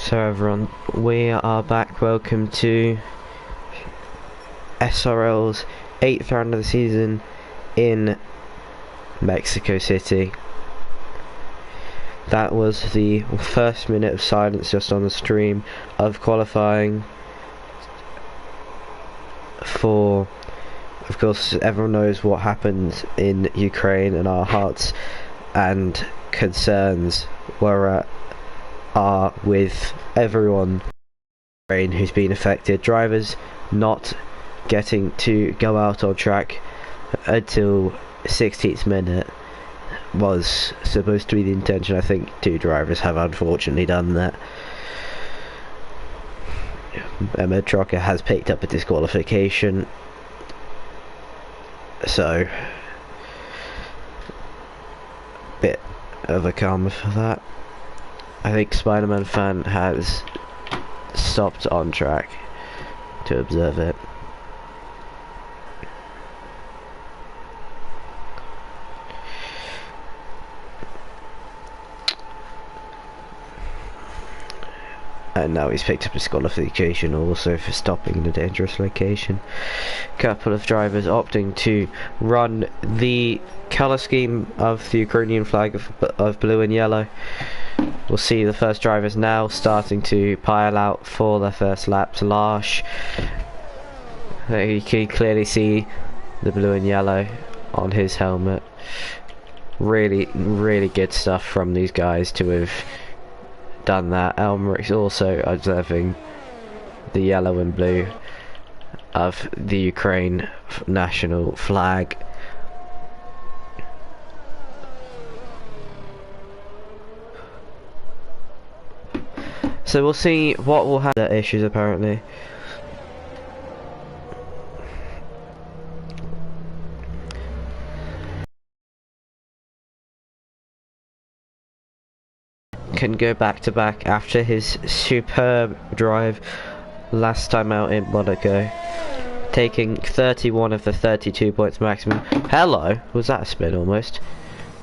So everyone, we are back. Welcome to SRL's 8th round of the season in Mexico City. That was the first minute of silence just on the stream of qualifying for, of course, everyone knows what happened in Ukraine, and our hearts and concerns are with everyone who's been affected. Drivers not getting to go out on track until 16th minute was supposed to be the intention. I think 2 drivers have unfortunately done that. Emma Trocker has picked up a disqualification, so bit of a karma for that. I think Spider-Man fan has stopped on track to observe it. And now he's picked up a disqualification also for stopping in a dangerous location. Couple of drivers opting to run the colour scheme of the Ukrainian flag of blue and yellow. We'll see the first drivers now starting to pile out for their first laps. Larsh, you can clearly see the blue and yellow on his helmet. Really good stuff from these guys to have done that. Elmeric's also observing the yellow and blue of the Ukraine national flag. So we'll see what will have their issues apparently. Can go back to back after his superb drive last time out in Monaco, taking 31 of the 32 points maximum. Hello, was that a spin almost?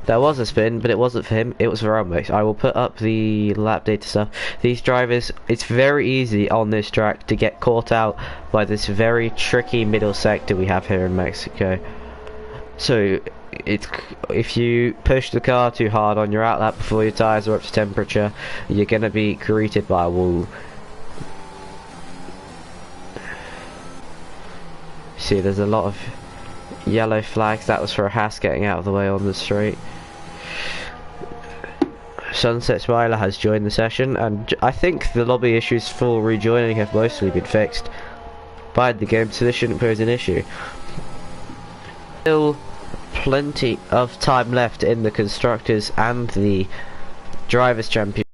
There was a spin, but it wasn't for him, it was for Elmerix. I will put up the lap data stuff. These drivers, it's very easy on this track to get caught out by this very tricky middle sector we have here in Mexico. So if you push the car too hard on your outlap before your tyres are up to temperature, you're going to be greeted by a wall. See, there's a lot of yellow flags. That was for a Haas getting out of the way on the straight. Sunset Smiler has joined the session, and I think the lobby issues for rejoining have mostly been fixed by the game, so this shouldn't pose an issue. Still plenty of time left in the Constructors and the Drivers' Championship.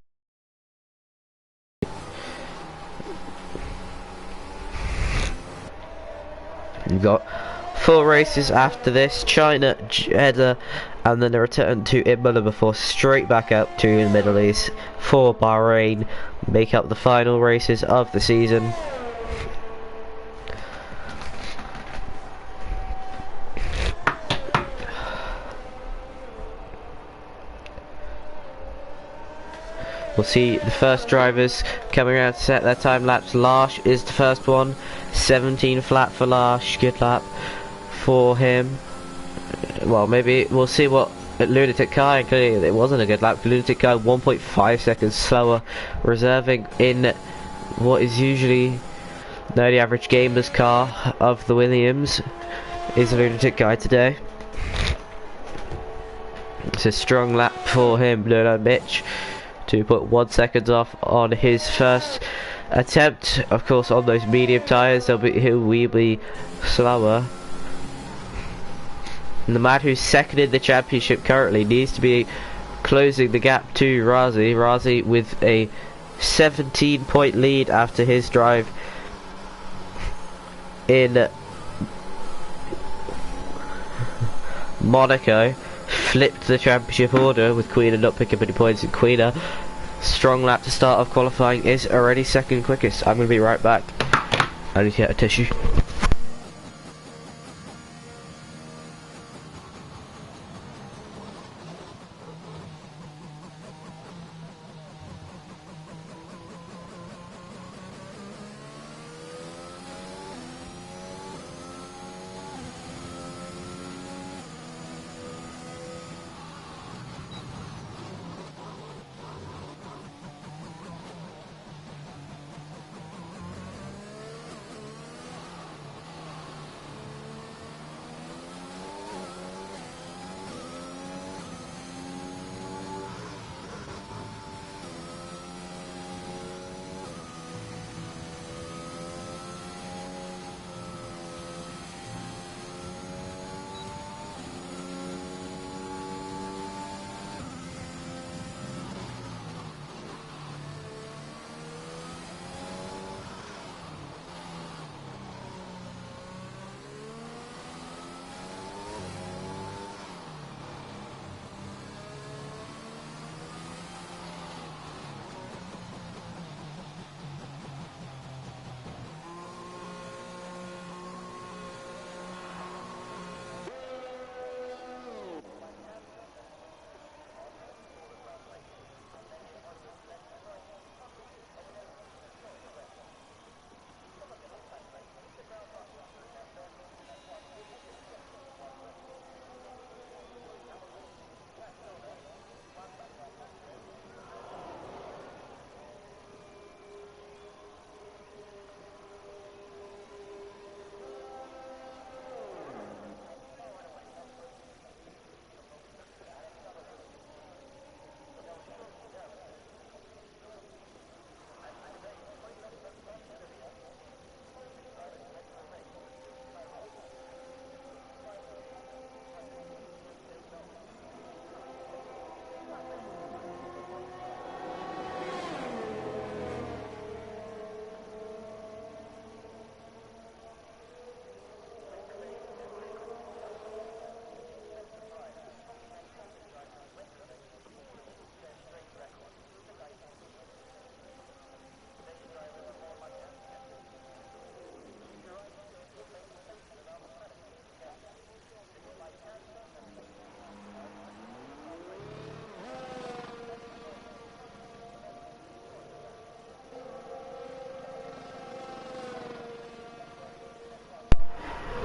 You've got 4 races after this: China, Jeddah, and then a return to Imola before straight back up to the Middle East for Bahrain. Make up the final races of the season. We'll see the first drivers coming around to set their time lapse. Larsh is the first one, 17 flat for Larsh, good lap for him. Well, maybe we'll see what Lunatic Kai, clearly it wasn't a good lap. Lunatic Kai 1.5 seconds slower, reserving in what is usually the average gamer's car of the Williams is Lunatic Kai today. It's a strong lap for him, Bruno Mitch, to put 1 second off on his first attempt. Of course, on those medium tyres, he'll be slower. And the man who's second in the championship currently needs to be closing the gap to Razi. Razi with a 17-point lead after his drive in Monaco. Flipped the championship order with Queen not picking up any points, and Queen, strong lap to start off qualifying, is already second quickest. I'm going to be right back. I need to get a tissue.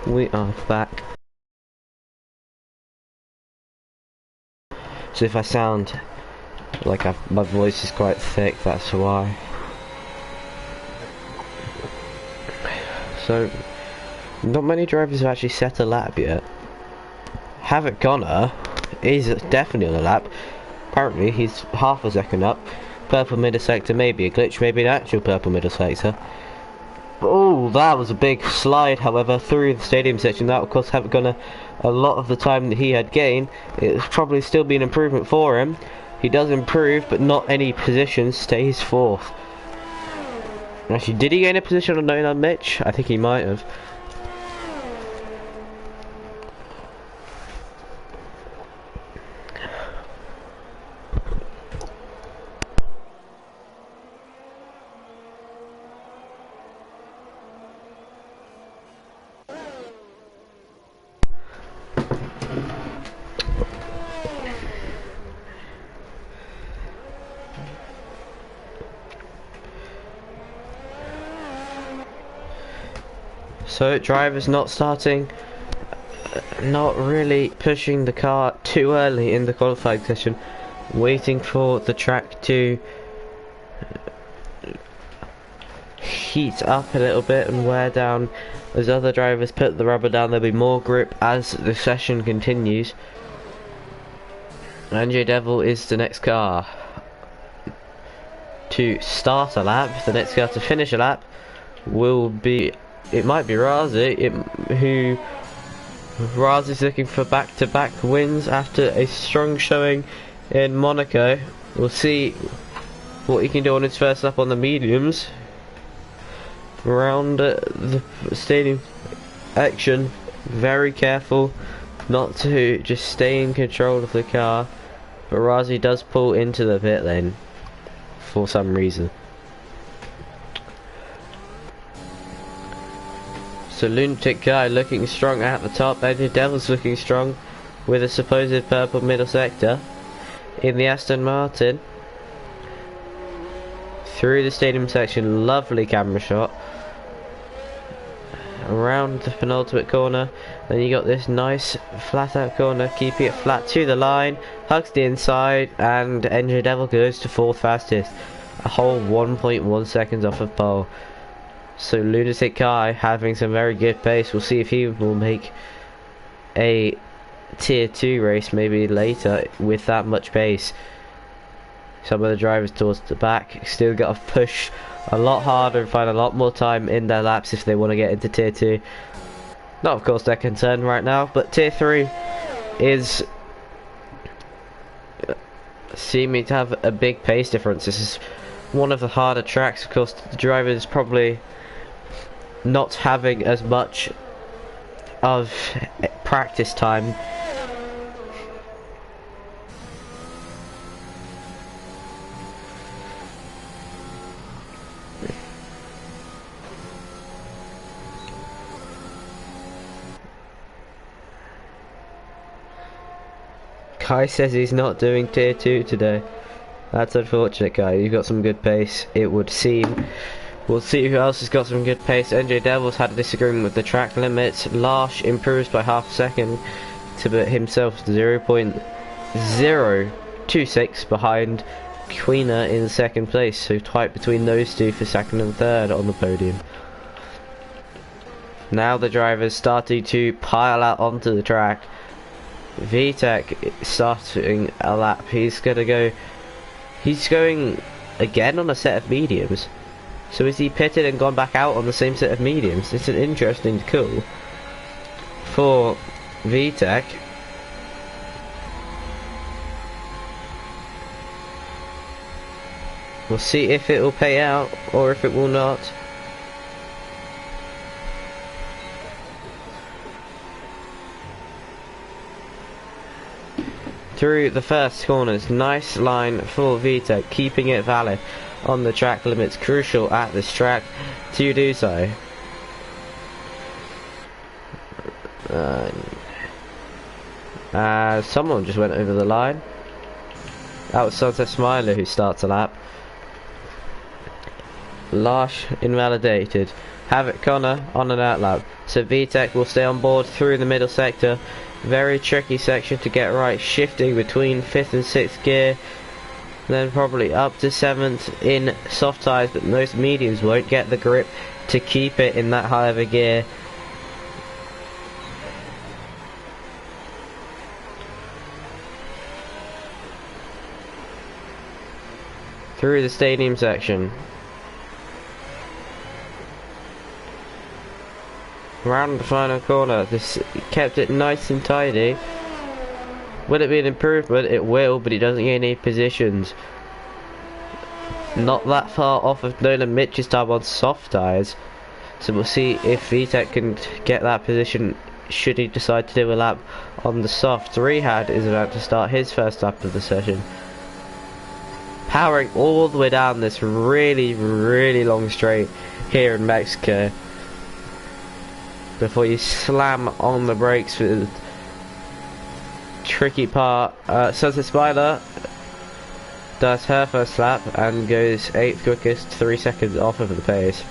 We are back. So if I sound like my voice is quite thick, that's why. So, not many drivers have actually set a lap yet. Havoc Connor is definitely on a lap. Apparently he's half a second up. Purple middle sector, maybe a glitch, maybe an actual purple middle sector. Oh, that was a big slide, however, through the stadium section. That, of course, Havoc Connor, a lot of the time that he had gained, it's probably still be an improvement for him. He does improve, but not any position, stays fourth. Actually, did he gain a position on 99 Mitch? I think he might have. So drivers not starting, not really pushing the car too early in the qualifying session, waiting for the track to heat up a little bit and wear down. As other drivers put the rubber down, there'll be more grip as the session continues. NJ Devil is the next car to start a lap. The next car to finish a lap will be, it might be Razi, Razi's looking for back-to-back wins after a strong showing in Monaco. We'll see what he can do on his first lap on the mediums. Around the stadium action, very careful not to just stay in control of the car, but Razi does pull into the pit lane for some reason. So Lunatic Guy looking strong at the top, NJ Devil's looking strong with a supposed purple middle sector in the Aston Martin. Through the stadium section, lovely camera shot. Around the penultimate corner, then you got this nice flat out corner, keeping it flat to the line, hugs the inside, and NJ Devil goes to fourth fastest, a whole 1.1 seconds off of pole. So Lunatic Kai having some very good pace. We'll see if he will make a tier 2 race maybe later with that much pace. Some of the drivers towards the back still got to push a lot harder and find a lot more time in their laps if they want to get into tier 2. Not of course they're concerned right now, but tier 3 is seeming to have a big pace difference. This is one of the harder tracks. Of course the drivers probably not having as much of practice time. Kai says he's not doing tier 2 today. That's unfortunate, Kai. You've got some good pace, it would seem. We'll see who else has got some good pace. NJ Devil's had a disagreement with the track limits. Larsh improves by half a second to put himself 0.026 behind Queener in second place. So tight between those two for second and third on the podium. Now the drivers starting to pile out onto the track. VTech starting a lap. He's going again on a set of mediums. So is he pitted and gone back out on the same set of mediums? It's an interesting call for VTech. We'll see if it will pay out or if it will not. Through the first corners, nice line for VTech, keeping it valid on the track limits. Crucial at this track to do so. Someone just went over the line. That was Sunset Smiler who starts a lap. Larsh invalidated. Havoc Connor on an out lap. So VTEC will stay on board through the middle sector. Very tricky section to get right, shifting between 5th and 6th gear. Then probably up to 7th in soft tyres, but most mediums won't get the grip to keep it in that high of a gear. Through the stadium section. Around the final corner, this kept it nice and tidy. Will it be an improvement? It will, but he doesn't gain any positions. Not that far off of Nolan Mitch's time on soft tyres. So we'll see if VTEC can get that position should he decide to do a lap on the soft. Rehad is about to start his first lap of the session. Powering all the way down this really long straight here in Mexico. Before you slam on the brakes for the tricky part. Sunset Spider does her first lap and goes 8th quickest, 3 seconds off of the pace.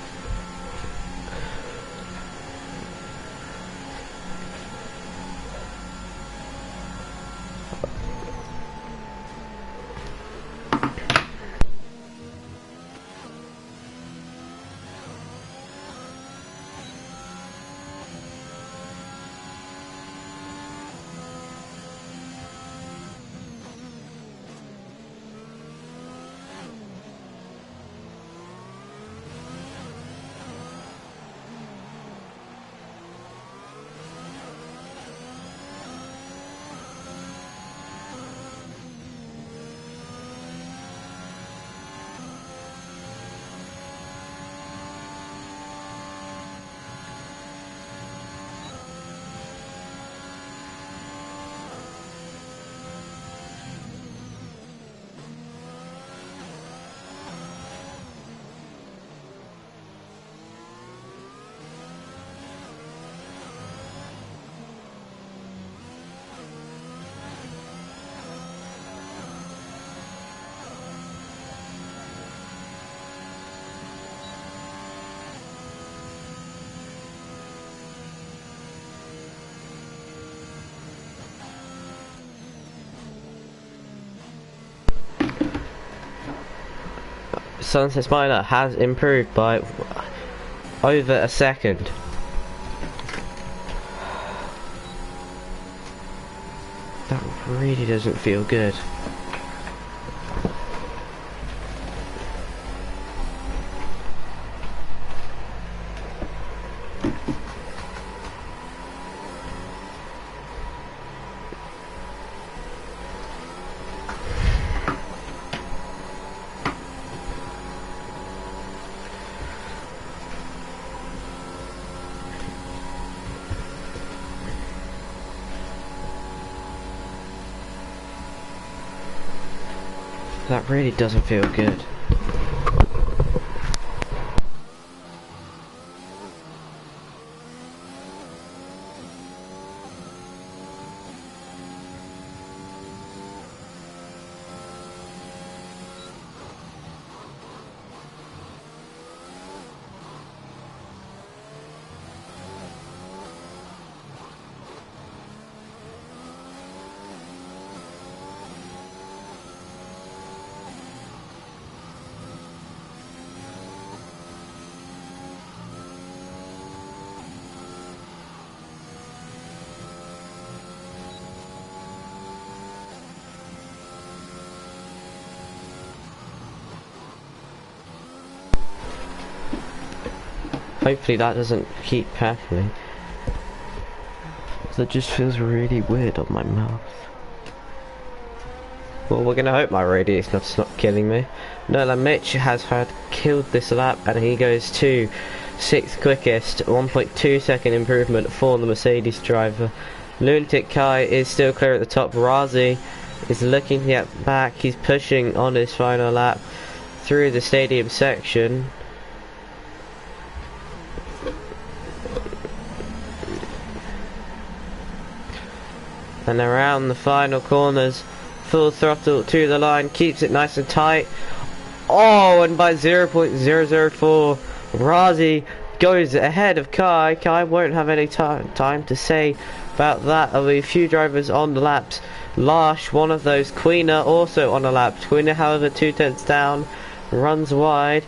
Sunset Spider has improved by over a second. That really doesn't feel good. That really doesn't feel good. Hopefully that doesn't keep happening. That just feels really weird on my mouth. Well, we're gonna hope my radius is not killing me. Nolan Mitch has killed this lap and he goes to 6th quickest, 1.2 second improvement for the Mercedes driver. Lunatic Kai is still clear at the top. Razi is looking to get back. He's pushing on his final lap through the stadium section. And around the final corners, full throttle to the line, keeps it nice and tight. Oh, and by 0.004, Razi goes ahead of Kai. Kai won't have any time to say about that. There'll be a few drivers on the laps. Lash, one of those. Queener also on the laps. Queener, however, 2/10 down, runs wide.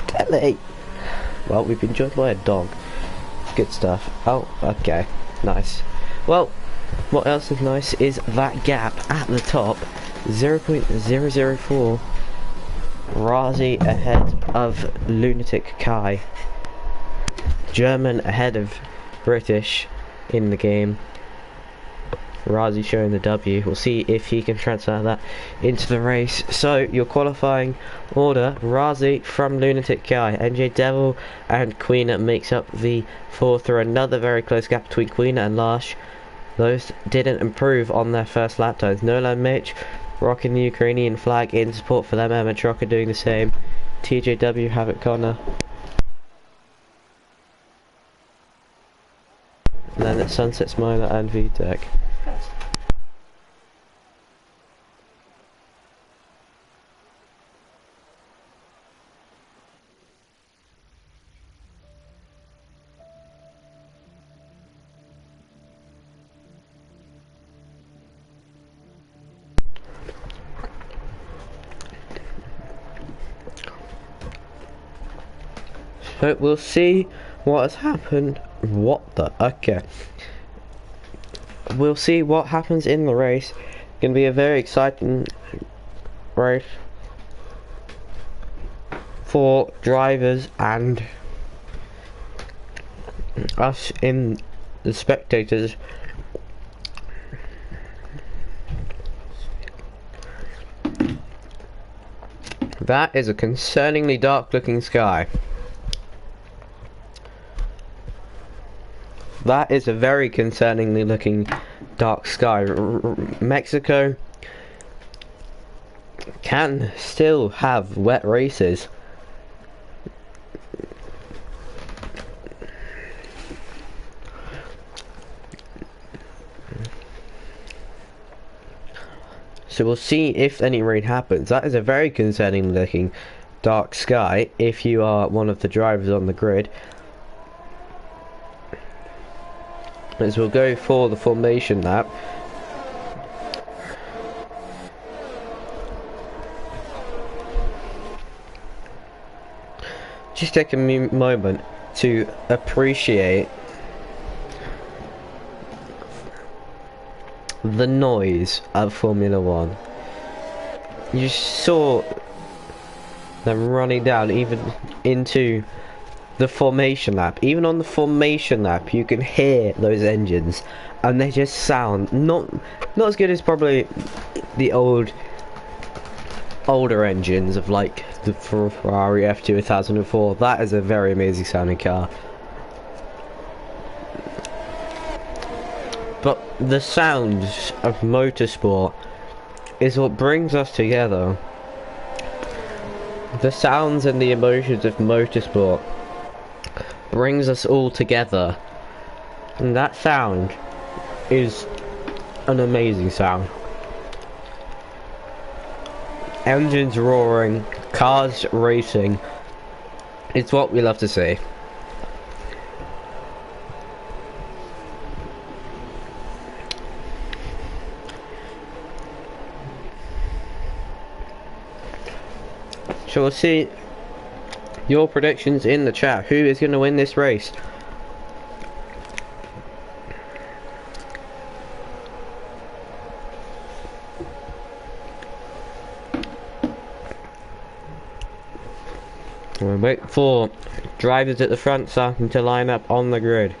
Kelly! Well, we've been joined by a dog. Good stuff. Oh, okay. Nice. Well, what else is nice is that gap at the top. 0.004. Razi ahead of Lunatic Kai. German ahead of British in the game. Razi showing the W. We'll see if he can transfer that into the race. So, your qualifying order: Razi from Lunatic Kai, NJ Devil and Queener makes up the fourth. Through another very close gap between Queener and Lash. Those didn't improve on their first lap times. Nolan Mitch rocking the Ukrainian flag in support for them. Emma Trocker doing the same. TJW Havoc Connor. And then at Sunset Smiler and VTech. So we'll see what has happened. What the? Okay. We'll see what happens in the race. Gonna be a very exciting race for drivers and us in the spectators. That is a concerningly dark looking sky. That is a very concerningly looking dark sky. Mexico can still have wet races. So we'll see if any rain happens. That is a very concerning looking dark sky if you are one of the drivers on the grid. As we'll go for the formation lap. Just take a moment to appreciate the noise of Formula One. You saw them running down even into the formation lap. Even on the formation lap you can hear those engines and they just sound not as good as probably the older engines of like the Ferrari F2 2004. That is a very amazing sounding car, but the sounds of motorsport is what brings us together. The sounds and the emotions of motorsport brings us all together, and that sound is an amazing sound. Engines roaring, cars racing, it's what we love to see. So we'll see your predictions in the chat. Who is going to win this race? We'll wait for drivers at the front starting to line up on the grid.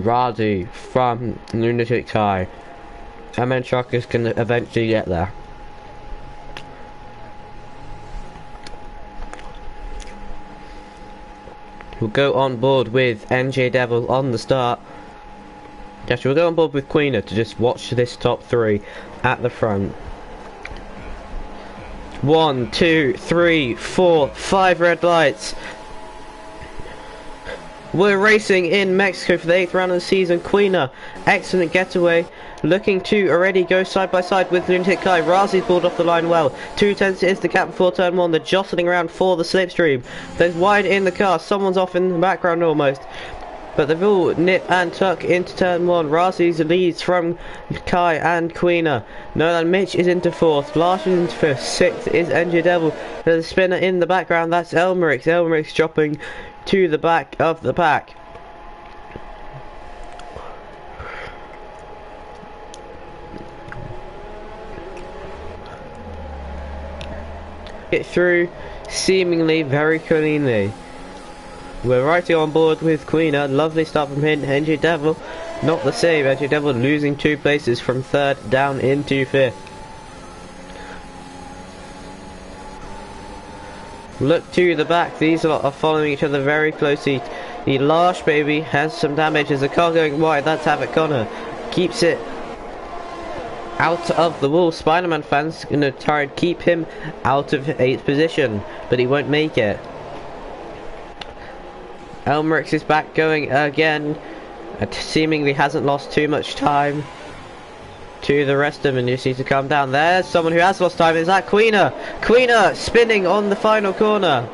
Razi from Lunatic Kai. And then Truckers can eventually get there. We'll go on board with NJ Devil on the start. Yes, we'll go on board with Queener to just watch this top three at the front. 1, 2, 3, 4, 5 red lights. We're racing in Mexico for the 8th round of the season. Queener, excellent getaway. Looking to already go side by side with Lunatic Kai. Razi's pulled off the line well. 2 tenths is the gap before turn 1. They're jostling around for the slipstream. There's wide in the car. Someone's off in the background almost. But they've all nip and tuck into turn 1. Razi's leads from Kai and Queener. Nolan Mitch is into 4th. Lars is into 5th. 6th is NJ Devil. There's a spinner in the background. That's Elmerix. Elmerix dropping to the back of the pack. Get through seemingly very cleanly. We're right on board with Queener. Lovely start from him. NJ Devil not the same. NJ Devil losing 2 places from 3rd down into 5th. Look to the back. These lot are following each other very closely. The Larsh baby has some damage. There's a car going wide. That's Havoc Connor. Keeps it out of the wall. Spider-Man fans gonna try and keep him out of 8th position, but he won't make it. Elmerix is back going again. Seemingly hasn't lost too much time to the rest of them, and you just need to calm down. There's someone who has lost time. Is that Queener? Queener spinning on the final corner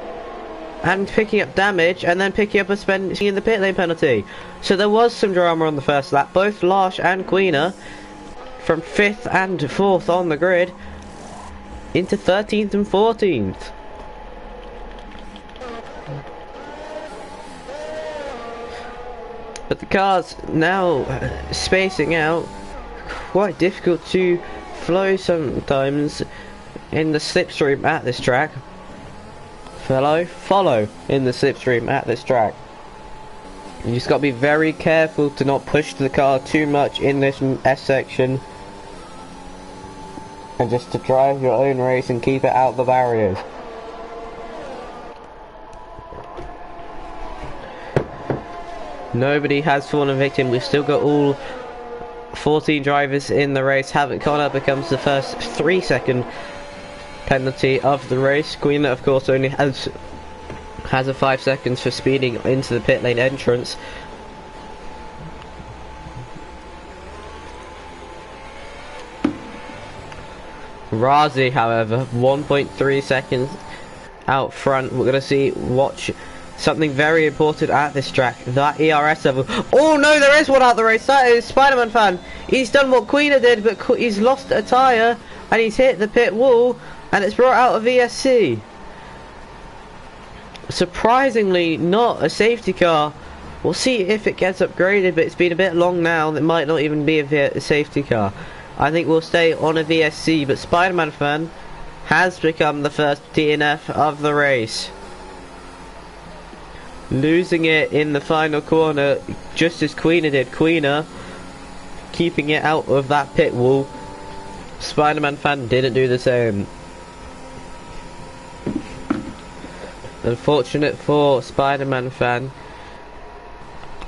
and picking up damage, and then picking up a spin in the pit lane penalty. So there was some drama on the first lap. Both Larsh and Queener from 5th and 4th on the grid into 13th and 14th. But the cars now spacing out. Quite difficult to flow sometimes in the slipstream at this track. Follow in the slipstream at this track. You just got to be very careful to not push the car too much in this S section, and just to drive your own race and keep it out the barriers. Nobody has fallen victim. We've still got all 14 drivers in the race. Havoc Connor becomes the first 3-second penalty of the race. Queen, of course, only has a 5 seconds for speeding into the pit lane entrance. Razi, however, 1.3 seconds out front. We're going to watch something very important at this track. That ERS level. Oh no, there is one out the race. That is Spider-Man fan. He's done what Queener did, but he's lost a tyre and he's hit the pit wall, and it's brought out a VSC. Surprisingly, not a safety car. We'll see if it gets upgraded, but it's been a bit long now. It might not even be a safety car. I think we'll stay on a VSC, but Spider-Man fan has become the first DNF of the race. Losing it in the final corner, just as Queener did. Queener keeping it out of that pit wall. Spider-Man fan didn't do the same. Unfortunate for Spider-Man fan,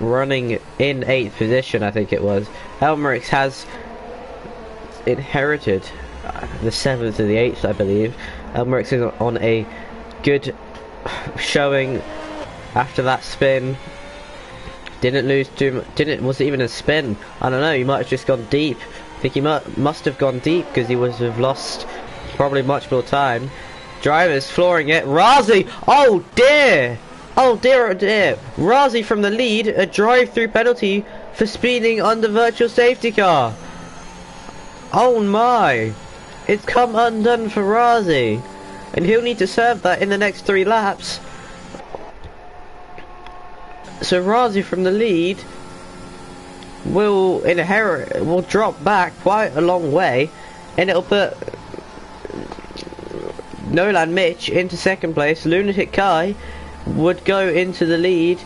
running in 8th position, I think it was. Elmerix has inherited the 7th to the 8th, I believe. Elmerix is on a good showing after that spin. Didn't lose too much. Was it even a spin? I don't know. He might have just gone deep. I think he must have gone deep, because he would have lost probably much more time. Drivers flooring it. Razi! Oh dear! Oh dear, oh dear. Razi from the lead. A drive-through penalty for speeding under virtual safety car. Oh my! It's come undone for Razi, and he'll need to serve that in the next 3 laps. So Razi from the lead will drop back quite a long way, and it'll put Nolan Mitch into 2nd place. Lunatic Kai would go into the lead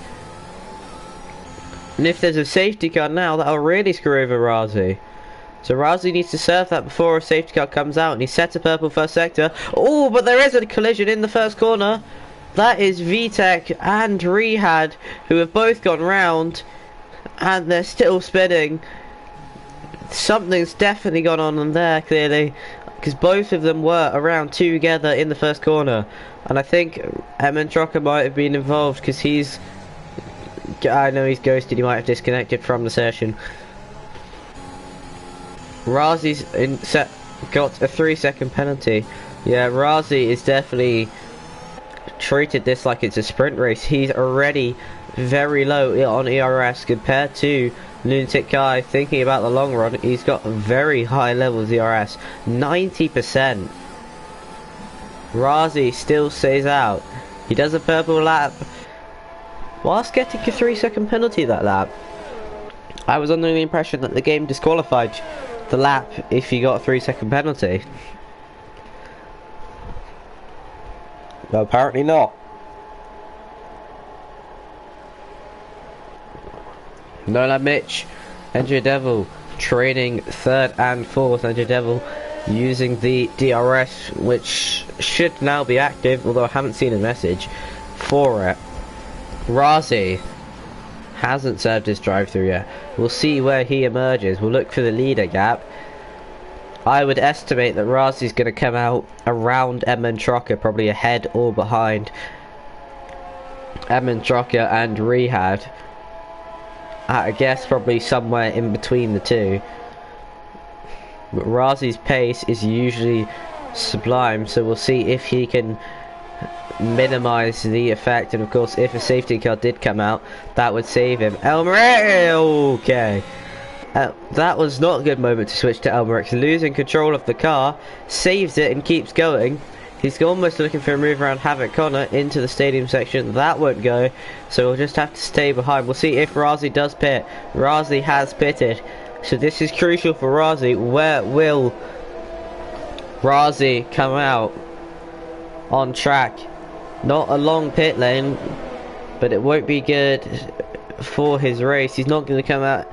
And if there's a safety car now, that'll really screw over Razi. So Razi needs to serve that before a safety car comes out, and he sets a purple first sector. Oh, but there is a collision in the first corner. That is VTech and Rehad, who have both gone round, and they're still spinning. Something's definitely gone on in there, clearly, because both of them were around together in the first corner. And I think Emin Trocker might have been involved, because I know he's ghosted, he might have disconnected from the session. Razi's got a 3-second penalty. Yeah, Razi is definitely treated this like it's a sprint race. He's already very low on ERS compared to Lunatic Guy. Thinking about the long run, he's got very high levels of ERS, 90%. Razi still stays out. He does a purple lap whilst getting a 3-second penalty that lap. I was under the impression that the game disqualified the lap if you got a 3-second penalty. Well, apparently not. Nola Mitch, Andrew Devil training 3rd and 4th. Andrew Devil using the DRS, which should now be active, although I haven't seen a message for it. Razi hasn't served his drive-through yet. We'll see where he emerges. We'll look for the leader gap. I would estimate that Razi's going to come out around Emin Trocker, probably ahead or behind Emin Trocker and Rehad. I guess probably somewhere in between the two. But Razi's pace is usually sublime, so we'll see if he can minimize the effect. And of course, if a safety car did come out, that would save him. Elmerix! Okay. That was not a good moment to switch to Elmerix. Losing control of the car, saves it and keeps going. He's almost looking for a move around Havoc Connor into the stadium section. That won't go, so we'll just have to stay behind. We'll see if Razi does pit. Razi has pitted, so this is crucial for Razi. Where will Razi come out on track? Not a long pit lane, but it won't be good for his race. He's not going to come out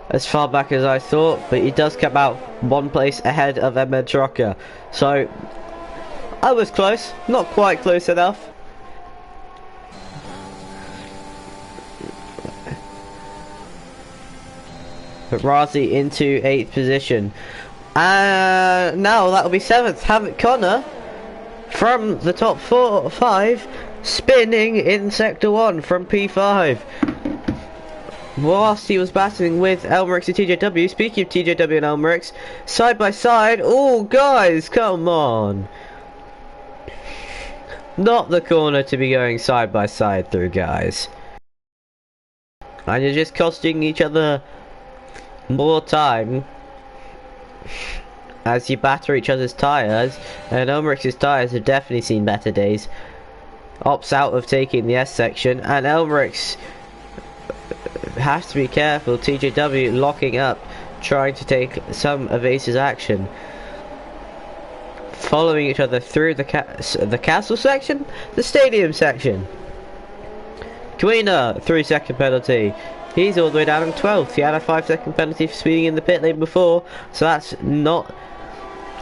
as far back as I thought, but he does come out one place ahead of Emin Trocker. So I was close, not quite close enough. But Razi into 8th position. Now that'll be 7th. Havoc Connor from the top 4 or 5, spinning in sector 1 from P5. Whilst he was battling with Elmerix and TJW. Speaking of TJW and Elmerix, side by side. Oh guys, come on. Not the corner to be going side by side through, guys. And you're just costing each other more time as you batter each other's tyres. And Elmerix's tyres have definitely seen better days. Opts out of taking the S section, and Elmerix has to be careful. TJW locking up, trying to take some evasive action. Following each other through the castle section, the stadium section. Queener, 3-second penalty. He's all the way down in 12th. He had a 5-second penalty for speeding in the pit lane before, so that's not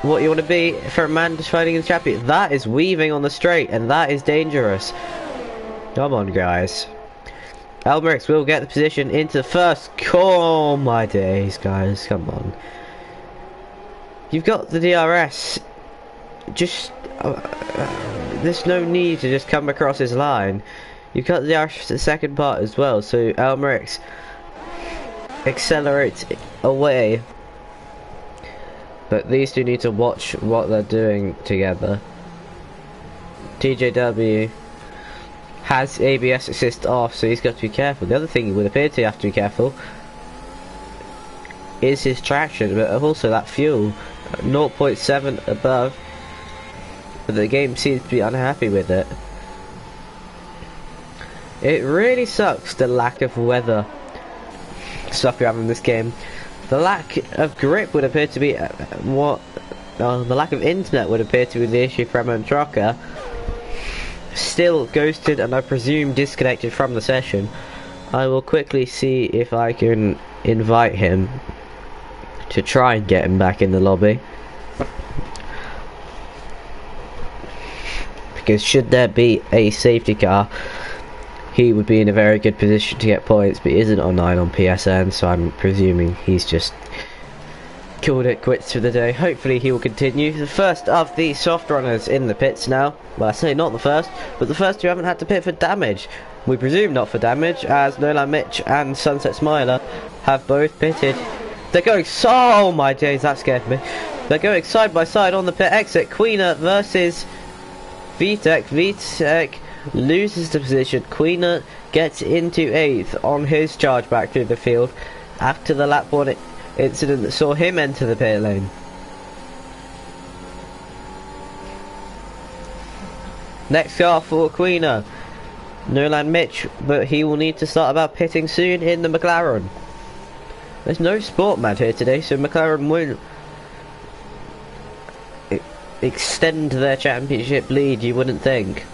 what you want to be for a man just fighting in the champion. That is weaving on the straight, and that is dangerous. Come on, guys. Elmerix will get the position into first. Oh my days, guys, come on. You've got the DRS. Just there's no need to just come across his line. You've got the DRS for the second part as well, so Elmerix accelerates away. But these two need to watch what they're doing together. TJW has ABS assist off, so he's got to be careful. The other thing he would appear to have to be careful is his traction, but also that fuel. 0.7 above, but the game seems to be unhappy with it. It really sucks, the lack of weather stuff you have in this game. The lack of grip would appear to be the lack of internet would appear to be the issue for Emin Trocker. Still ghosted and I presume disconnected from the session. I will quickly see if I can invite him to try and get him back in the lobby. Because should there be a safety car, he would be in a very good position to get points, but he isn't online on PSN, so I'm presuming he's just called it quits for the day. Hopefully he will continue. The first of the soft runners in the pits now. Well, I say not the first, but the first who haven't had to pit for damage. We presume not for damage, as Nolan Mitch and Sunset Smiler have both pitted. They're going oh my days, that scared me. They're going side by side on the pit exit. Queener versus VTech. VTech loses the position. Queener gets into 8th on his charge back through the field after the lap 1 incident that saw him enter the pit lane. Next car for Queener, Nolan Mitch, but he will need to start about pitting soon in the McLaren. There's no sport mad here today, so McLaren won't extend their championship lead, you wouldn't think.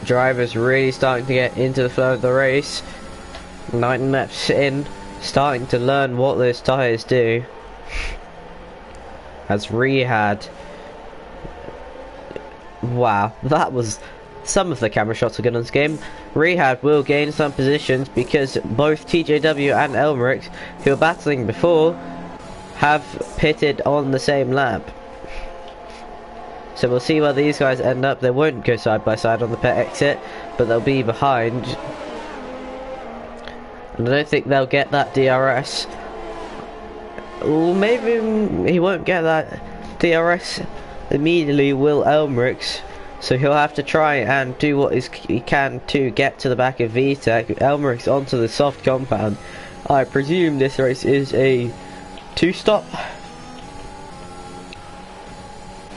Drivers really starting to get into the flow of the race. 9 laps in, starting to learn what those tyres do. As Rehad, wow, that was some of the camera shots are good on this game. Rehad will gain some positions because both TJW and Elmerix, who were battling before, have pitted on the same lap. So we'll see where these guys end up. They won't go side by side on the pit exit, but they'll be behind. And I don't think they'll get that DRS. Or maybe he won't get that DRS immediately, will Elmerix. So he'll have to try and do what he can to get to the back of VTech. Elmerix onto the soft compound. I presume this race is a 2-stop.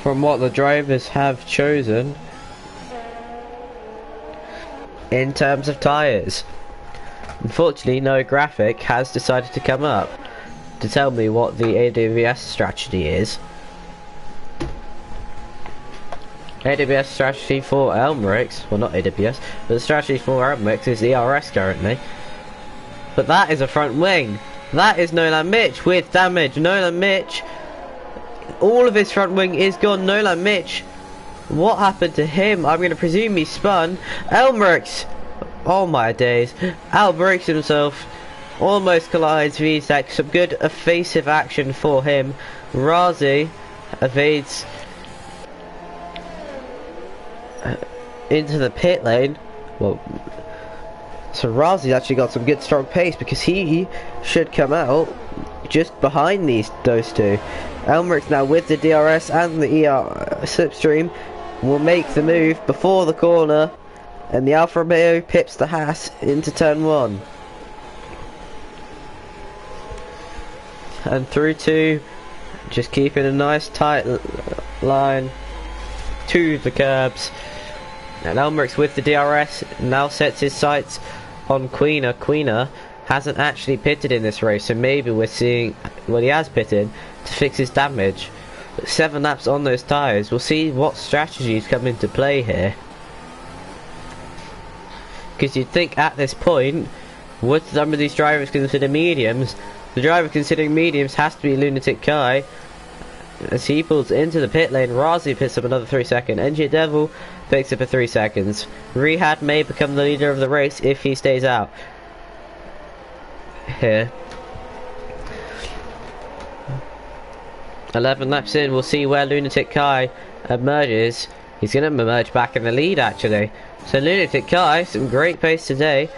From what the drivers have chosen in terms of tyres. Unfortunately, no graphic has decided to come up to tell me what the AWS strategy is. AWS strategy for Elmerix, well not AWS, but the strategy for Elmerix is ERS currently. But that is a front wing. That is Nolan Mitch with damage. Nolan Mitch, all of his front wing is gone. Nolan Mitch, what happened to him? I'm going to presume he spun. Elmerix, oh my days. Elmerix himself almost collides VTech. Some good evasive action for him. Razi evades into the pit lane. Well, so Razi actually got some good strong pace because he should come out just behind those two. Elmerix now with the DRS and the ER slipstream will make the move before the corner, and the Alfa Romeo pips the Haas into turn 1. And through 2, just keeping a nice tight line to the curbs. And Elmerix with the DRS now sets his sights on Queener. Queener hasn't actually pitted in this race, so maybe we're seeing, well, he has pitted to fix his damage. But 7 laps on those tyres. We'll see what strategies come into play here. Because you'd think at this point, would some of these drivers consider mediums? The driver considering mediums has to be Lunatic Kai. As he pulls into the pit lane, Razi picks up another 3 seconds. NJ Devil picks up a 3 seconds. Rehad may become the leader of the race if he stays out here. 11 laps in, we'll see where Lunatic Kai emerges. He's going to emerge back in the lead actually. So Lunatic Kai, some great pace today,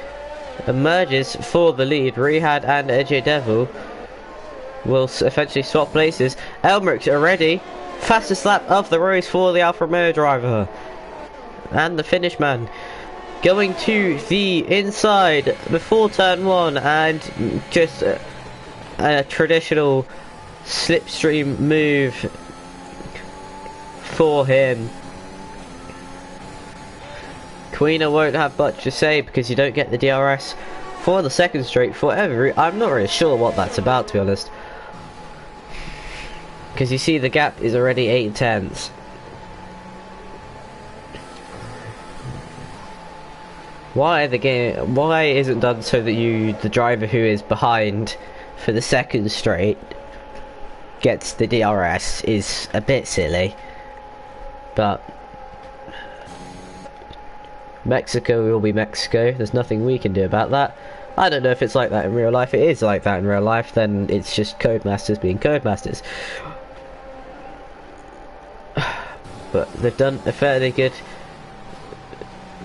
emerges for the lead. Rehad and NJ Devil will eventually swap places. Elmerix already fastest lap of the race for the Alfa Romeo driver. And the finish man going to the inside before turn 1, and just a traditional slipstream move for him. Queener won't have much to say because you don't get the DRS for the second straight forever. I'm not really sure what that's about, to be honest. Because you see the gap is already 8 tenths. Why isn't done so that the driver who is behind for the second straight gets the DRS is a bit silly, but Mexico will be Mexico. There's nothing we can do about that. I don't know if it's like that in real life. It is like that in real life, then it's just Codemasters being Codemasters. But they've done a fairly good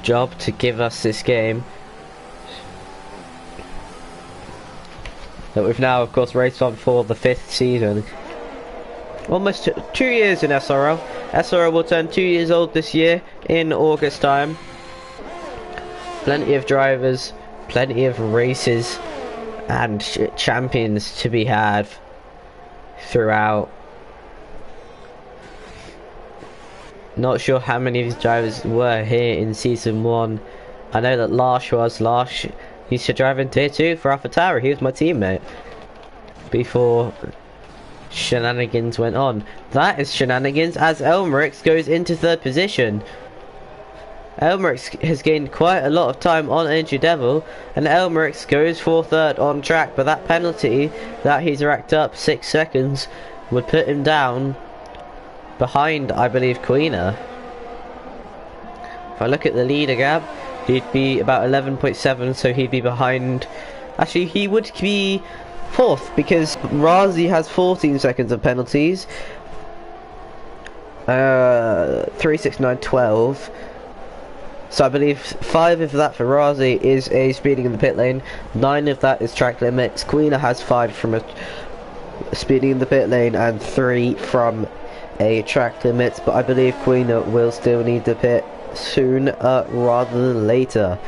job to give us this game that we've now, of course, raced on for the 5th season. Almost 2 years in SRL. SRL will turn 2 years old this year in August time. Plenty of drivers, plenty of races and champions to be had throughout. Not sure how many of these drivers were here in season 1. I know that Larsh used to drive in tier 2 for AlphaTauri. He was my teammate before shenanigans went on. That is shenanigans as Elmerix goes into 3rd position. Elmerix has gained quite a lot of time on Energy Devil, and Elmerix goes for 3rd on track, but that penalty that he's racked up, 6 seconds, would put him down behind, I believe, Queener. If I look at the leader gap, he'd be about 11.7, so he'd be behind. Actually, he would be 4th because Razi has 14 seconds of penalties. 3, 6, 9, 12. So I believe 5 of that for Razi is a speeding in the pit lane. 9 of that is track limits. Queener has 5 from a speeding in the pit lane and 3 from a track limits, but I believe Queener will still need to pit soon rather than later.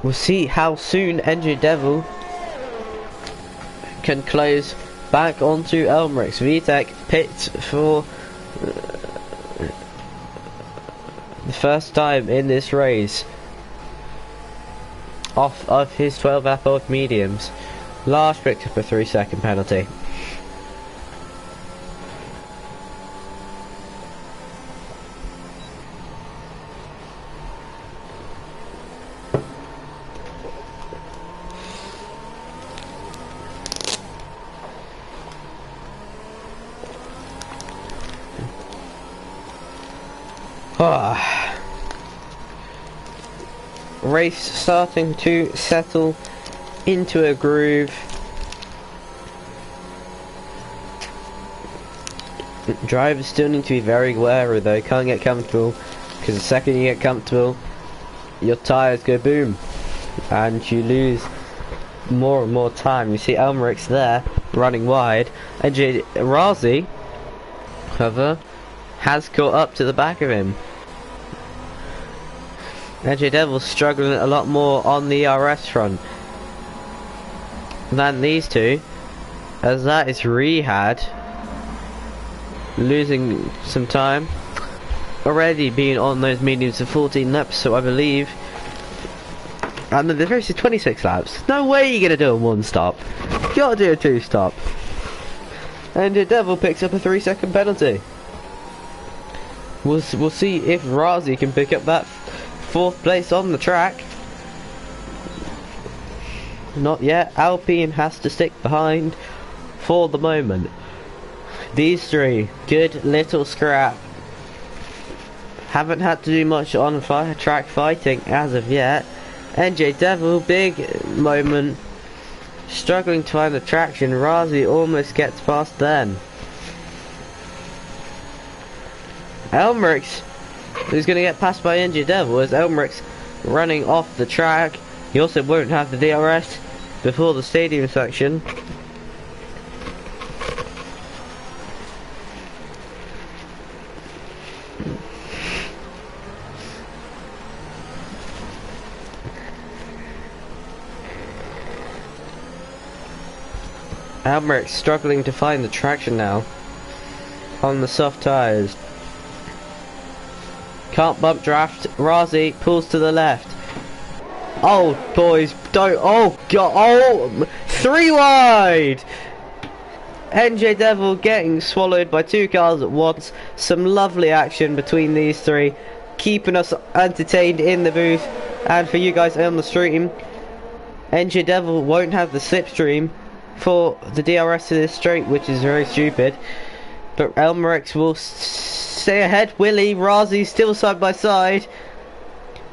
We'll see how soon Energy Devil can close back onto Elmerix. VTEC pits for the first time in this race off of his 12 lap old mediums. Large picked up a 3-second penalty. Race starting to settle into a groove. Drivers still need to be very wary though, can't get comfortable, because the second you get comfortable your tyres go boom and you lose more and more time. You see Elmerix there running wide, and Razi, however, has caught up to the back of him. AJ Devil's struggling a lot more on the RS front than these two, as that is Rehad losing some time, already being on those mediums for 14 laps, so I believe, and the race is 26 laps. No way you're gonna do a 1-stop. You gotta do a 2-stop. And the Devil picks up a 3-second penalty. We'll see if Razi can pick up that 4th place on the track. Not yet. Alpine has to stick behind for the moment. These three, good little scrap. Haven't had to do much on track fighting as of yet. NJ Devil, big moment. Struggling to find the traction. Razi almost gets past them. Elmerix is going to get passed by NJ Devil as Elmerix running off the track. He also won't have the DRS before the stadium section. Elmerix struggling to find the traction now on the soft tyres. Can't bump draft. Razi pulls to the left. Oh boys, don't. Oh god. Oh, 3 wide. NJ Devil getting swallowed by 2 cars at once. Some lovely action between these 3, keeping us entertained in the booth and for you guys on the stream. NJ Devil won't have the slipstream for the DRS to this straight, which is very stupid. But Elmerix will stay ahead. Willie, Razi still side by side.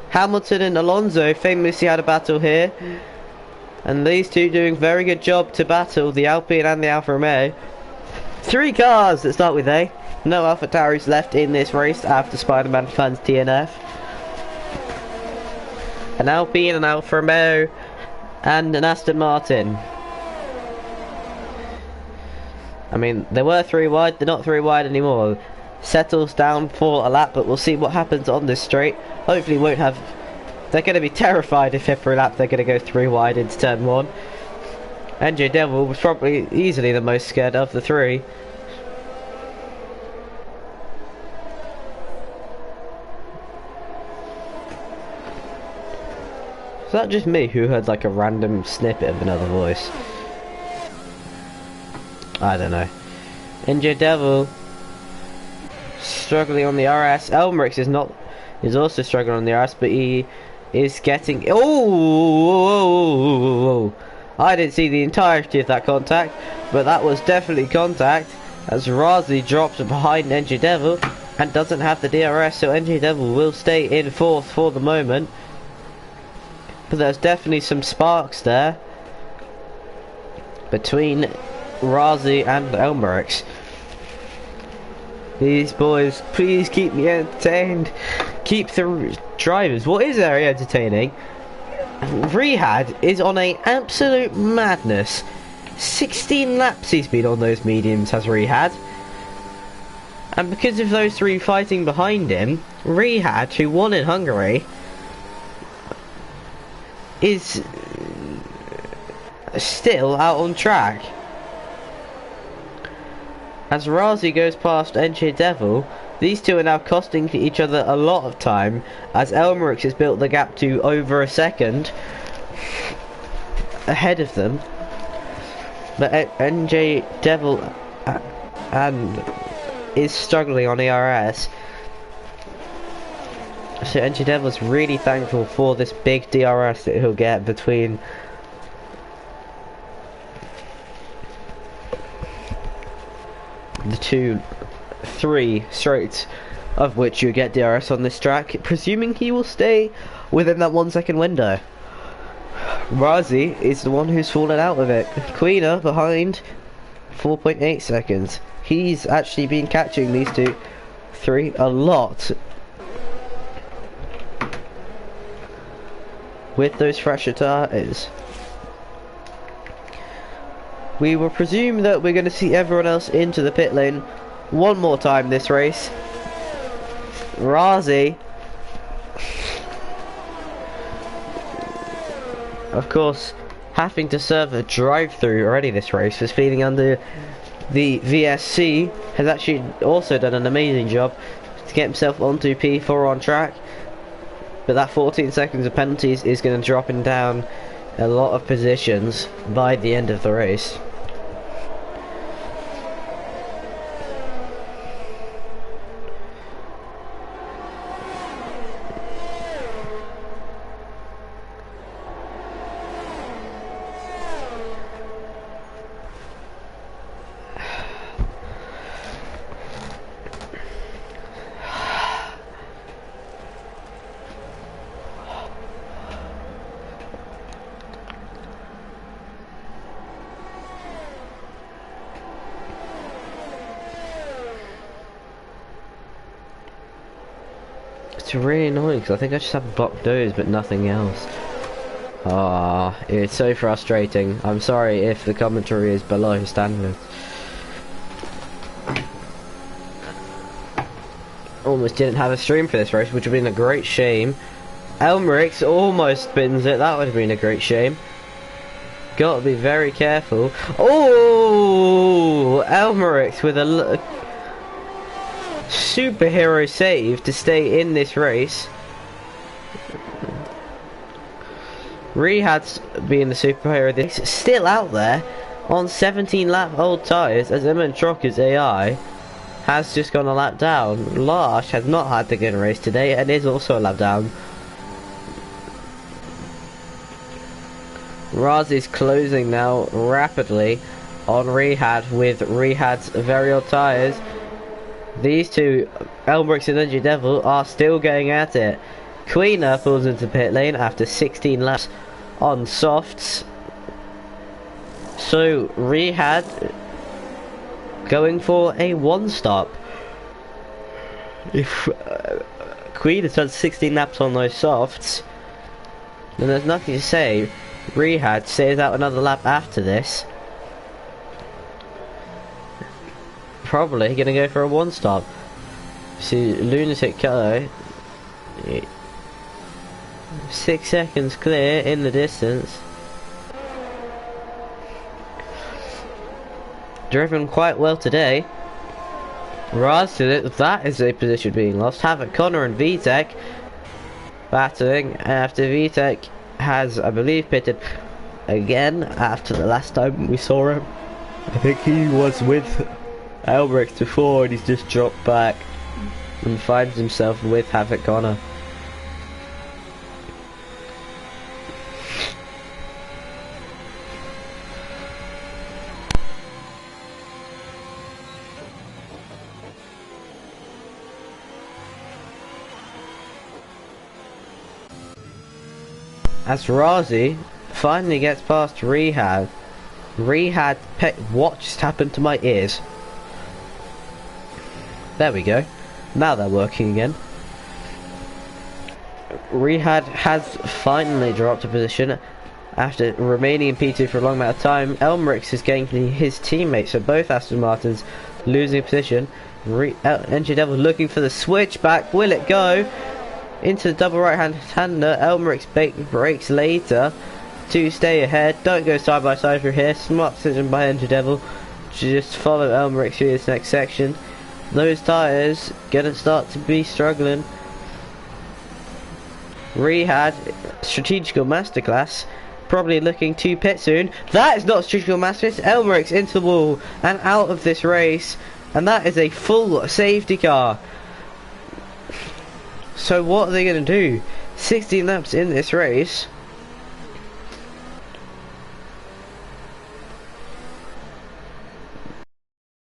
Hamilton and Alonso famously had a battle here. And these 2 doing very good job to battle the Alpine and the Alfa Romeo. 3 cars that start with A. No Alpha Tauris left in this race after Spider-Man fans TNF. An Alpine, an Alfa Romeo, and an Aston Martin. I mean, they were 3 wide, they're not 3 wide anymore. Settles down for a lap, but we'll see what happens on this straight. Hopefully won't have... They're going to be terrified if for a lap they're going to go 3 wide into turn 1. NJ Devil was probably easily the most scared of the 3. Is that just me who heard like a random snippet of another voice? I don't know. NJ Devil struggling on the RS. Elmerix is also struggling on the RS, but he is getting... Oh! I didn't see the entirety of that contact, but that was definitely contact, as Razi drops behind NJ Devil and doesn't have the DRS, so NJ Devil will stay in 4th for the moment. But there's definitely some sparks there between Razi and Elmerix. These boys, please keep me entertained. Keep the drivers. What is very entertaining? Rehad is on a absolute madness. 16 laps he's been on those mediums, has Rehad. And because of those 3 fighting behind him, Rehad, who won in Hungary, is still out on track. As Razi goes past NJ Devil, these 2 are now costing each other a lot of time, as Elmerix has built the gap to over a second ahead of them. But NJ Devil is struggling on ERS. So NJ Devil's really thankful for this big DRS that he'll get between the 3 straights, of which you get DRS on this track, presuming he will stay within that 1 second window. Razi is the one who's fallen out of it. Queener behind 4.8 seconds. He's actually been catching these 3 a lot with those fresher tyres. We will presume that we're going to see everyone else into the pit lane one more time this race. Razi, of course, having to serve a drive-through already this race, was feeding under the VSC, has actually also done an amazing job to get himself onto P4 on track. But that 14 seconds of penalties is going to drop him down a lot of positions by the end of the race. It's really annoying because I think I just have a blocked nose but nothing else. Ah, it's so frustrating. I'm sorry if the commentary is below standard. Almost didn't have a stream for this race, which would have been a great shame. Elmerix almost spins it, that would have been a great shame. Got to be very careful. Oh, Elmerix with a superhero save to stay in this race. Rehad's being the superhero, this still out there. on 17 lap old tyres, as Emma Trocker's AI has just gone a lap down. Lars has not had the good race today and is also a lap down. Raz is closing now rapidly on Rehad with Rehad's very old tyres. These two, Elbrix and Energy Devil, are still going at it. Queener pulls into pit lane after 16 laps on softs. So Rehad going for a one stop. If Queen has done 16 laps on those softs, then there's nothing to say. Rehad stays out another lap after this. Probably gonna go for a one stop. See, Lunatic Killer 6 seconds clear in the distance. Driven quite well today. Raz did it. That is a position being lost. Havoc, Connor and VTech battling after VTech has, I believe, pitted again after the last time we saw him. I think he was with Elbrix before and he's just dropped back and finds himself with Havoc Connor. As Razi finally gets past Rehad, what just happened to my ears? There we go. Now they're working again. Rehad has finally dropped a position after remaining in P2 for a long amount of time. Elmrix is gaining his teammates, so both Aston Martins losing a position. NG Devil looking for the switchback. Will it go? Into the double right hand hander. Elmrix breaks later to stay ahead. Don't go side by side through here. Smart decision by NG Devil. Just follow Elmrix through this next section. Those tyres gonna start to be struggling. Rehad, strategical masterclass, probably looking to pit soon. That is not strategical masterclass. Elmrix into the wall and out of this race, and that is a full safety car. So what are they gonna do? 16 laps in this race.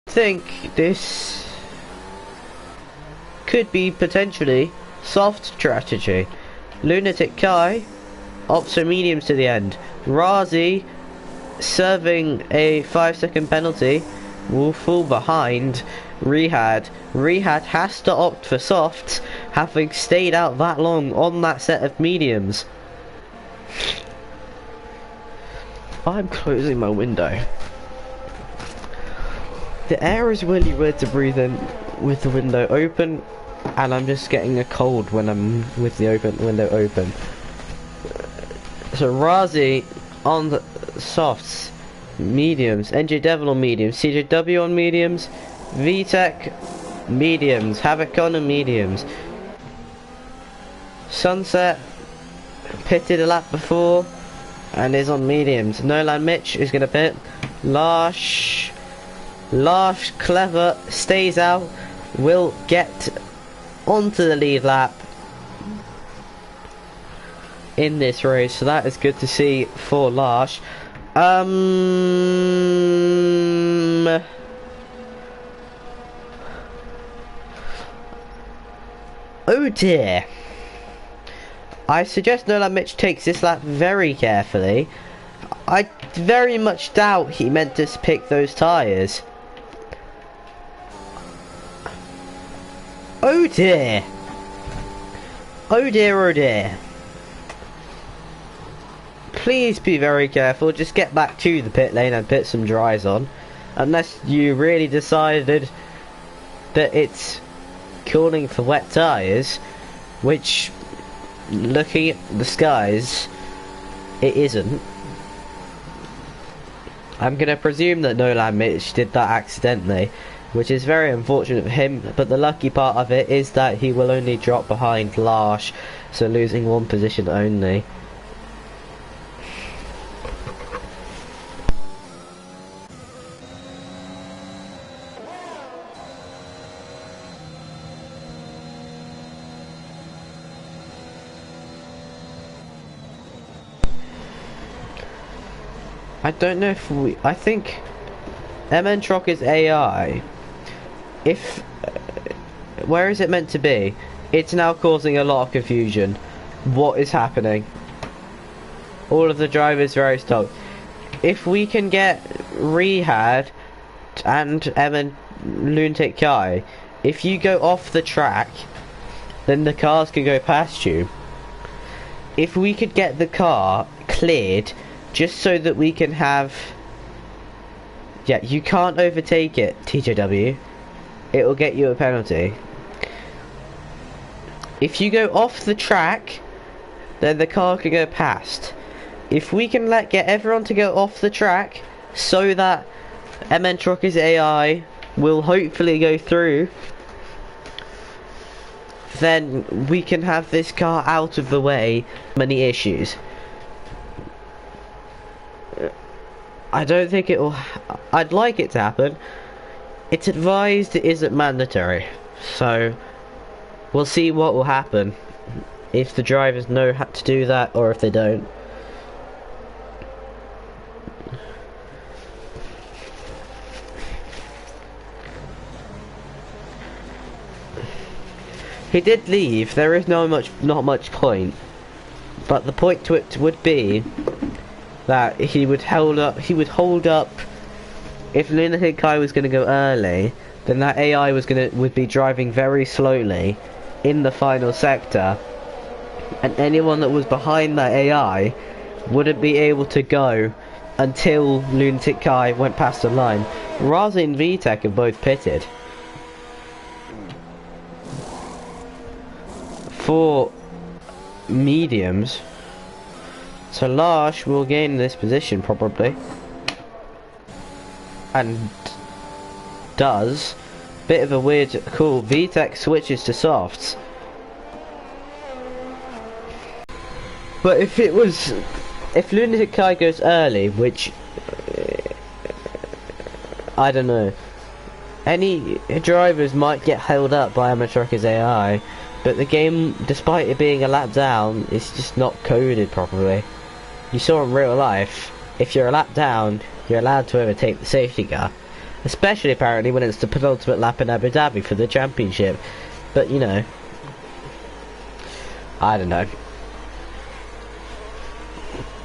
I think this could be potentially soft strategy. Lunatic Kai opts for mediums to the end. Razi, serving a 5-second penalty, will fall behind Rehad. Rehad has to opt for softs, having stayed out that long on that set of mediums. I'm closing my window. The air is really weird to breathe in with the window open, and I'm just getting a cold when I'm with the window open. So Razi on the softs, mediums, NJ Devil on mediums, CJW on mediums, VTech mediums, Havoc on mediums. Sunset pitted a lap before and is on mediums. Nolan Mitch is gonna pit. Larsh Clever stays out, will get onto the lead lap in this race, so that is good to see for Larsh. Oh dear. I suggest Nolan Mitch takes this lap very carefully. I very much doubt he meant to pick those tyres. Oh dear. Oh dear, oh dear. Please be very careful. Just get back to the pit lane and put some dries on. Unless you really decided that it's calling for wet tyres, which, looking at the skies, it isn't. I'm gonna presume that Nolan Mitch did that accidentally, which is very unfortunate for him, but the lucky part of it is that he will only drop behind Larsh, so losing one position only. I don't know if we... I think MN Trock is AI. If... where is it meant to be? It's now causing a lot of confusion. What is happening? All of the drivers very stuck. If we can get Rehad and MN Lunatic Kai, if you go off the track, then the cars can go past you. If we could get the car cleared, just so that we can have... yeah, you can't overtake it, TJW. It will get you a penalty. If you go off the track, then the car can go past. If we can get everyone to go off the track, so that MN Trucker's AI will hopefully go through, then we can have this car out of the way. Many issues. I don't think it will... I'd like it to happen. It's advised, it isn't mandatory. So, we'll see what will happen. If the drivers know how to do that, or if they don't. He did leave. There is not much point, but the point to it would be that he would hold up. If Lunatic Kai was going to go early, then that AI would be driving very slowly in the final sector, and anyone that was behind that AI wouldn't be able to go until Lunatic Kai went past the line. Raza and VTech have both pitted. For mediums, so Larsh will gain this position probably, and does. Bit of a weird call. VTech switches to softs, but if Lunatic Kai goes early, which I don't know, any drivers might get held up by Amatroca's AI. But the game, despite it being a lap down, is just not coded properly. You saw in real life, if you're a lap down, you're allowed to overtake the safety car. Especially apparently when it's the penultimate lap in Abu Dhabi for the championship. But you know, I don't know.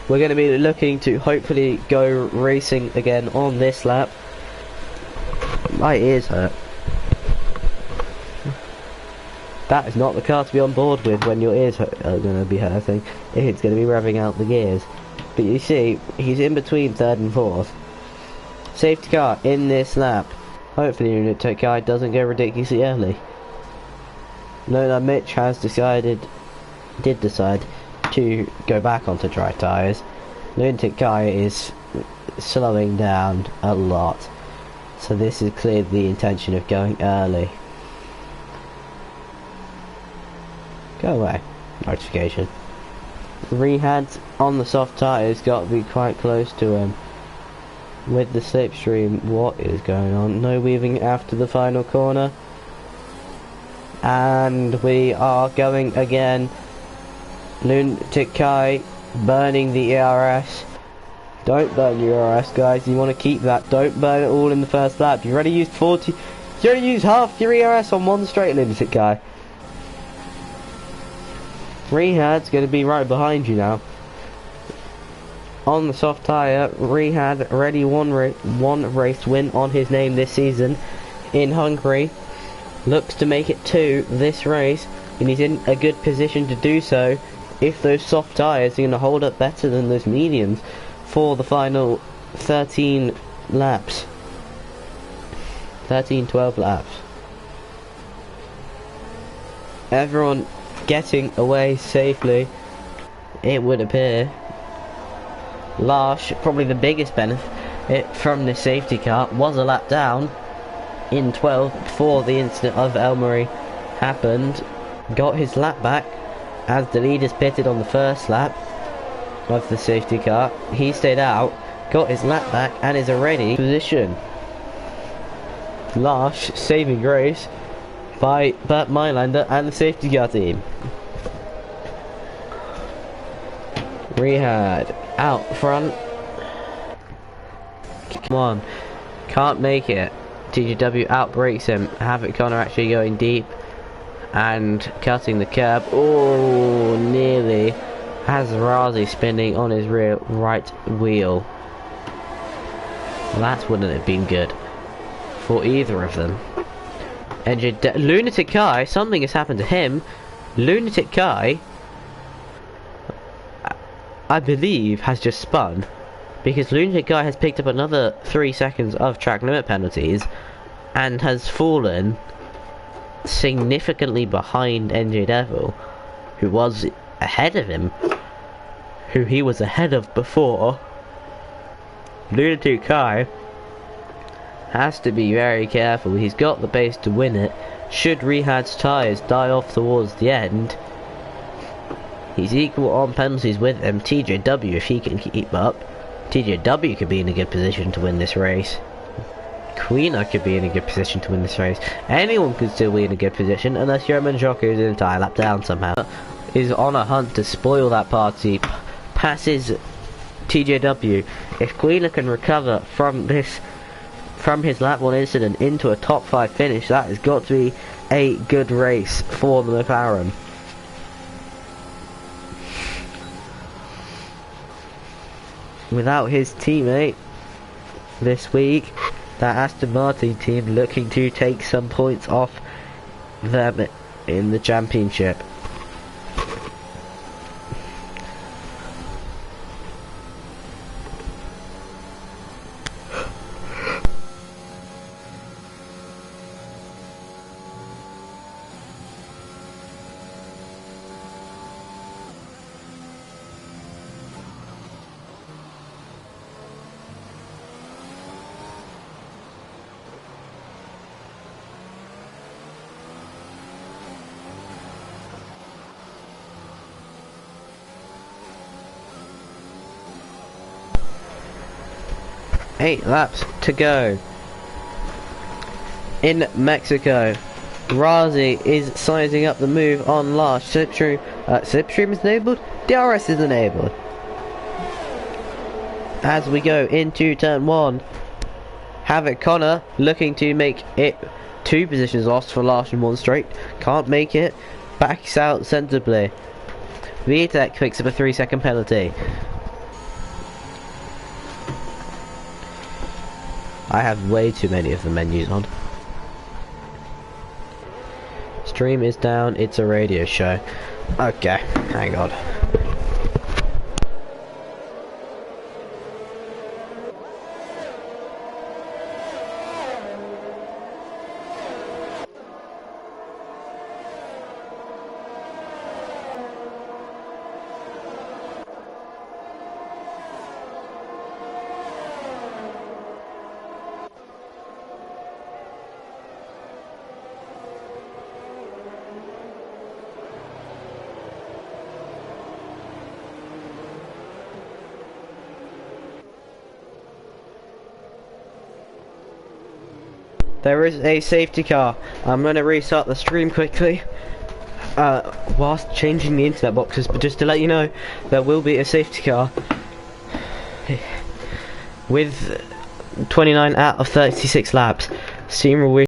We're going to be looking to hopefully go racing again on this lap. My ears hurt. That is not the car to be on board with when your ears are going to be hurting. It's going to be revving out the gears. But you see, he's in between third and fourth. Safety car in this lap. Hopefully Lunatic Kai doesn't go ridiculously early. No, Mitch did decide to go back onto dry tyres. Lunatic Kai is slowing down a lot. So this is clearly the intention of going early. Go away. Notification. Rehad on the soft tyres got to be quite close to him. With the slipstream, what is going on? No weaving after the final corner. And we are going again. Lunatic Kai burning the ERS. Don't burn your ERS, guys. You want to keep that. Don't burn it all in the first lap. You already used 40. You already used half your ERS on one straight, Lunatic Kai. Rehad's going to be right behind you now. On the soft tyre, Rehad already one race win on his name this season in Hungary. Looks to make it 2 this race, and he's in a good position to do so if those soft tyres are going to hold up better than those mediums for the final 13 laps. 12 laps. Everyone getting away safely, it would appear. Larsh, probably the biggest benefit from this safety car, was a lap down in 12 before the incident of Elmery happened. Got his lap back as the leaders pitted on the first lap of the safety car. He stayed out, got his lap back, and is already in position. Larsh saving grace by Bert Mylander and the safety car team. Rehad out front. Come on. Can't make it. TJW outbreaks him. Havoc Connor actually going deep and cutting the curb. Oh, nearly. Has Razi spinning on his rear right wheel. Well, that wouldn't have been good for either of them. Lunatic Kai, something has happened to him. Lunatic Kai, I believe, has just spun, because Lunatic Kai has picked up another 3 seconds of track limit penalties and has fallen significantly behind NJ Devil, who was ahead of him, who he was ahead of before. Lunatic Kai has to be very careful. He's got the pace to win it. Should Rehad's tyres die off towards the end, he's equal on penalties with him. TJW, if he can keep up, TJW could be in a good position to win this race. Queena could be in a good position to win this race. Anyone could still be in a good position, unless Roman Jocko is an entire lap down somehow. Is on a hunt to spoil that party. Passes TJW. If Queena can recover from his lap 1 incident into a top 5 finish, that has got to be a good race for the McLaren. Without his teammate this week, that Aston Martin team looking to take some points off them in the championship. Eight laps to go in Mexico. Razi is sizing up the move on last. Slipstream is enabled. DRS is enabled. As we go into turn 1, Havoc Connor looking to make it 2 positions lost for last and 1 straight. Can't make it. Backs out sensibly. Vitek picks up a 3-second penalty. I have way too many of the menus on. Stream is down, it's a radio show. Okay, hang on. There is a safety car. I'm going to restart the stream quickly whilst changing the internet boxes, but just to let you know, there will be a safety car with 29 out of 36 laps. Steam will